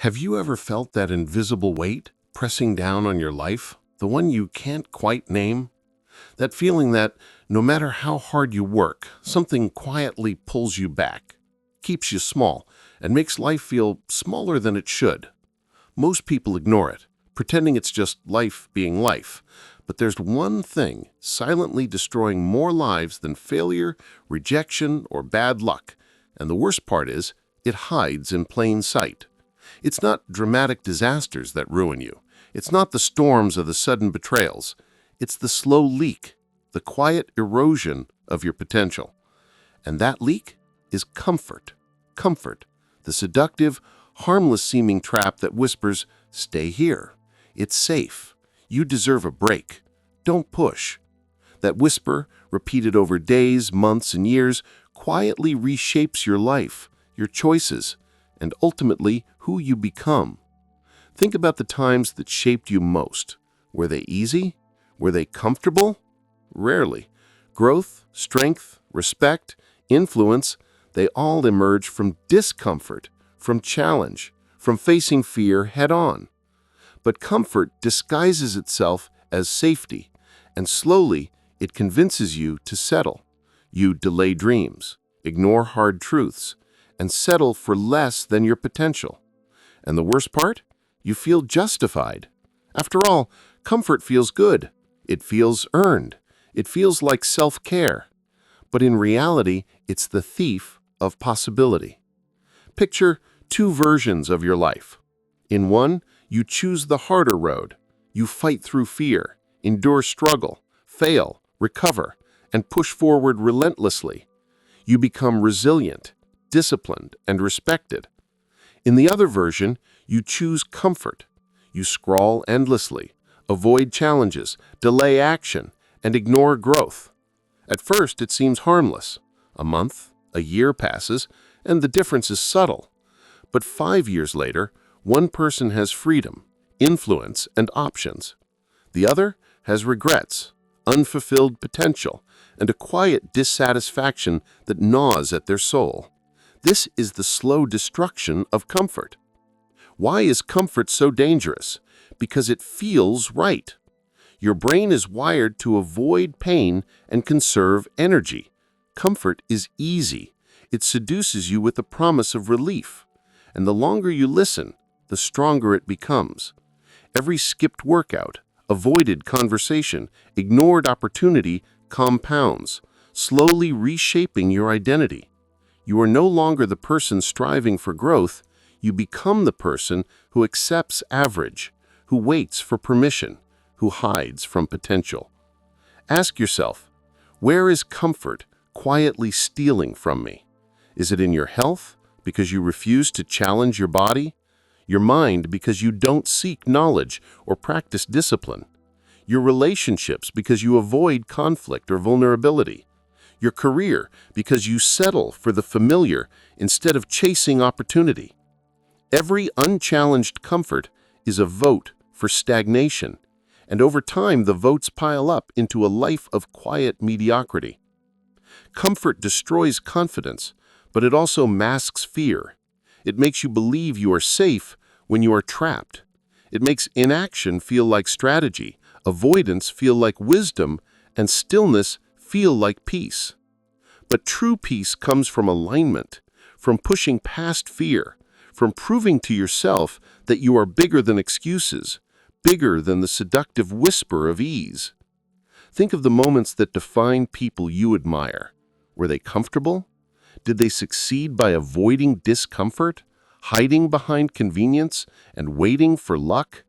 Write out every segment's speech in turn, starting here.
Have you ever felt that invisible weight pressing down on your life? The one you can't quite name? That feeling that no matter how hard you work, something quietly pulls you back, keeps you small, and makes life feel smaller than it should. Most people ignore it, pretending it's just life being life. But there's one thing silently destroying more lives than failure, rejection, or bad luck. And the worst part is, it hides in plain sight. It's not dramatic disasters that ruin you. It's not the storms or the sudden betrayals. It's the slow leak, the quiet erosion of your potential. And that leak is comfort. Comfort, the seductive, harmless-seeming trap that whispers, "Stay here. It's safe. You deserve a break. Don't push." That whisper, repeated over days, months, and years, quietly reshapes your life, your choices, and ultimately who you become. Think about the times that shaped you most. Were they easy? Were they comfortable? Rarely. Growth, strength, respect, influence, they all emerge from discomfort, from challenge, from facing fear head-on. But comfort disguises itself as safety, and slowly it convinces you to settle. You delay dreams, ignore hard truths, and settle for less than your potential. And the worst part? You feel justified. After all, comfort feels good. It feels earned. It feels like self-care. But in reality, it's the thief of possibility. Picture two versions of your life. In one, you choose the harder road. You fight through fear, endure struggle, fail, recover, and push forward relentlessly. You become resilient, disciplined, and respected. In the other version, you choose comfort. You scroll endlessly, avoid challenges, delay action, and ignore growth. At first, it seems harmless. A month, a year passes, and the difference is subtle. But 5 years later, one person has freedom, influence, and options. The other has regrets, unfulfilled potential, and a quiet dissatisfaction that gnaws at their soul. This is the slow destruction of comfort. Why is comfort so dangerous? Because it feels right. Your brain is wired to avoid pain and conserve energy. Comfort is easy. It seduces you with the promise of relief. And the longer you listen, the stronger it becomes. Every skipped workout, avoided conversation, ignored opportunity compounds, slowly reshaping your identity. You are no longer the person striving for growth. You become the person who accepts average, who waits for permission, who hides from potential. Ask yourself, where is comfort quietly stealing from me? Is it in your health, because you refuse to challenge your body? Your mind, because you don't seek knowledge or practice discipline? Your relationships, because you avoid conflict or vulnerability? Your career, because you settle for the familiar instead of chasing opportunity? Every unchallenged comfort is a vote for stagnation, and over time the votes pile up into a life of quiet mediocrity. Comfort destroys confidence, but it also masks fear. It makes you believe you are safe when you are trapped. It makes inaction feel like strategy, avoidance feel like wisdom, and stillness feel like peace. But true peace comes from alignment, from pushing past fear, from proving to yourself that you are bigger than excuses, bigger than the seductive whisper of ease. Think of the moments that define people you admire. Were they comfortable? Did they succeed by avoiding discomfort, hiding behind convenience, and waiting for luck?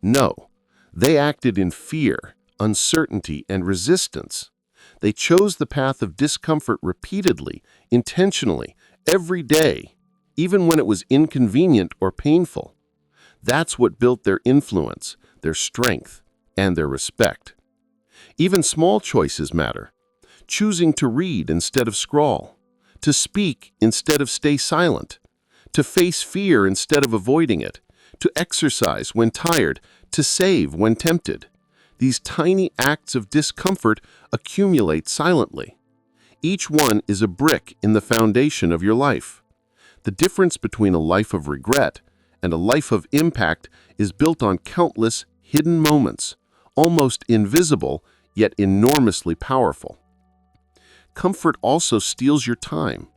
No. They acted in fear, uncertainty, and resistance. They chose the path of discomfort repeatedly, intentionally, every day, even when it was inconvenient or painful. That's what built their influence, their strength, and their respect. Even small choices matter. Choosing to read instead of scroll, to speak instead of stay silent, to face fear instead of avoiding it, to exercise when tired, to save when tempted. These tiny acts of discomfort accumulate silently. Each one is a brick in the foundation of your life. The difference between a life of regret and a life of impact is built on countless hidden moments, almost invisible, yet enormously powerful. Comfort also steals your time.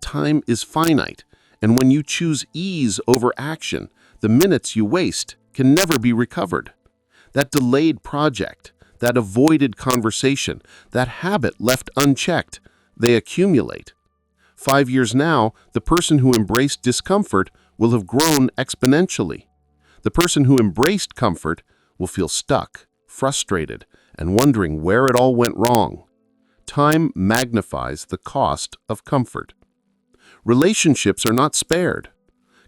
Time is finite, and when you choose ease over action, the minutes you waste can never be recovered. That delayed project, that avoided conversation, that habit left unchecked, they accumulate. 5 years now, the person who embraced discomfort will have grown exponentially. The person who embraced comfort will feel stuck, frustrated, and wondering where it all went wrong. Time magnifies the cost of comfort. Relationships are not spared.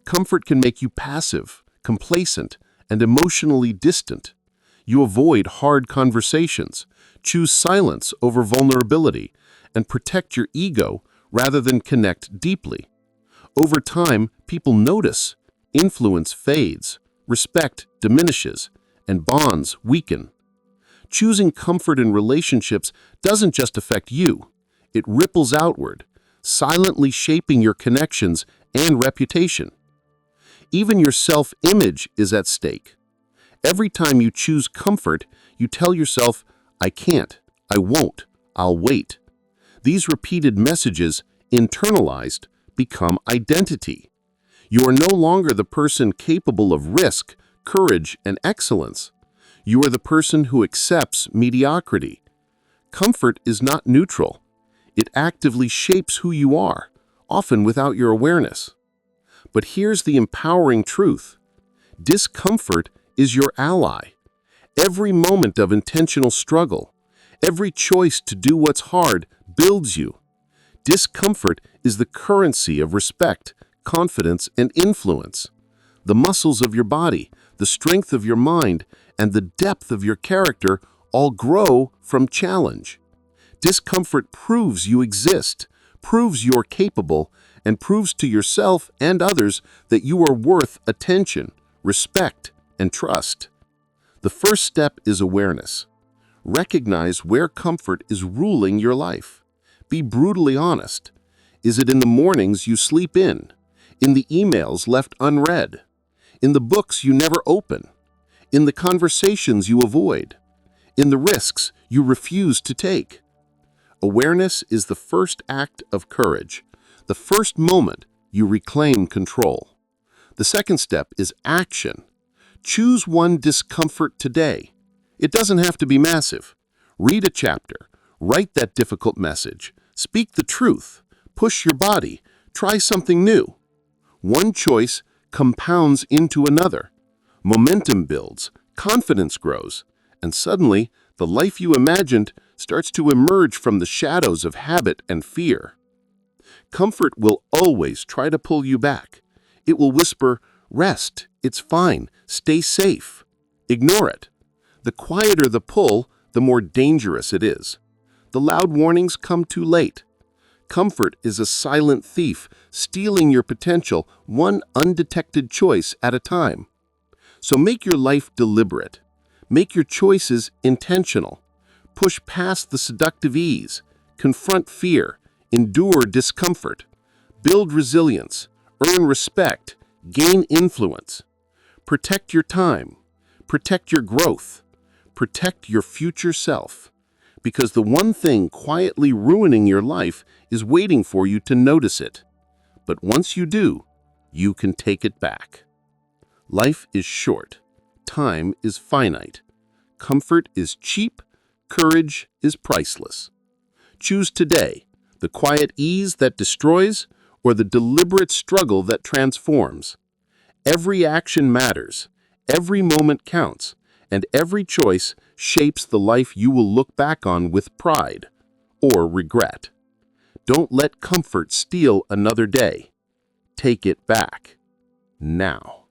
Comfort can make you passive, complacent, and emotionally distant. You avoid hard conversations, choose silence over vulnerability, and protect your ego rather than connect deeply. Over time, people notice, influence fades, respect diminishes, and bonds weaken. Choosing comfort in relationships doesn't just affect you, it ripples outward, silently shaping your connections and reputation. Even your self-image is at stake. Every time you choose comfort, you tell yourself, I can't, I won't, I'll wait. These repeated messages, internalized, become identity. You are no longer the person capable of risk, courage, and excellence. You are the person who accepts mediocrity. Comfort is not neutral. It actively shapes who you are, often without your awareness. But here's the empowering truth. Discomfort is your ally. Every moment of intentional struggle, every choice to do what's hard builds you. Discomfort is the currency of respect, confidence, and influence. The muscles of your body, the strength of your mind, and the depth of your character all grow from challenge. Discomfort proves you exist, proves you're capable, and proves to yourself and others that you are worth attention, respect, and trust. The first step is awareness. Recognize where comfort is ruling your life. Be brutally honest. Is it in the mornings you sleep in the emails left unread, in the books you never open, in the conversations you avoid, in the risks you refuse to take? Awareness is the first act of courage, the first moment you reclaim control. The second step is action. Choose one discomfort today. It doesn't have to be massive. Read a chapter, write that difficult message, speak the truth, push your body, try something new. One choice compounds into another. Momentum builds, confidence grows, and suddenly the life you imagined starts to emerge from the shadows of habit and fear. Comfort will always try to pull you back. It will whisper, rest, it's fine, stay safe. Ignore it. The quieter the pull, the more dangerous it is. The loud warnings come too late. Comfort is a silent thief, stealing your potential one undetected choice at a time. So make your life deliberate. Make your choices intentional. Push past the seductive ease. Confront fear. Endure discomfort. Build resilience. Earn respect. Gain influence. Protect your time. Protect your growth. Protect your future self. Because the one thing quietly ruining your life is waiting for you to notice it. But once you do, you can take it back. Life is short. Time is finite. Comfort is cheap. Courage is priceless. Choose today the quiet ease that destroys or the deliberate struggle that transforms. Every action matters. Every moment counts. And every choice shapes the life you will look back on with pride or regret. Don't let comfort steal another day. Take it back now.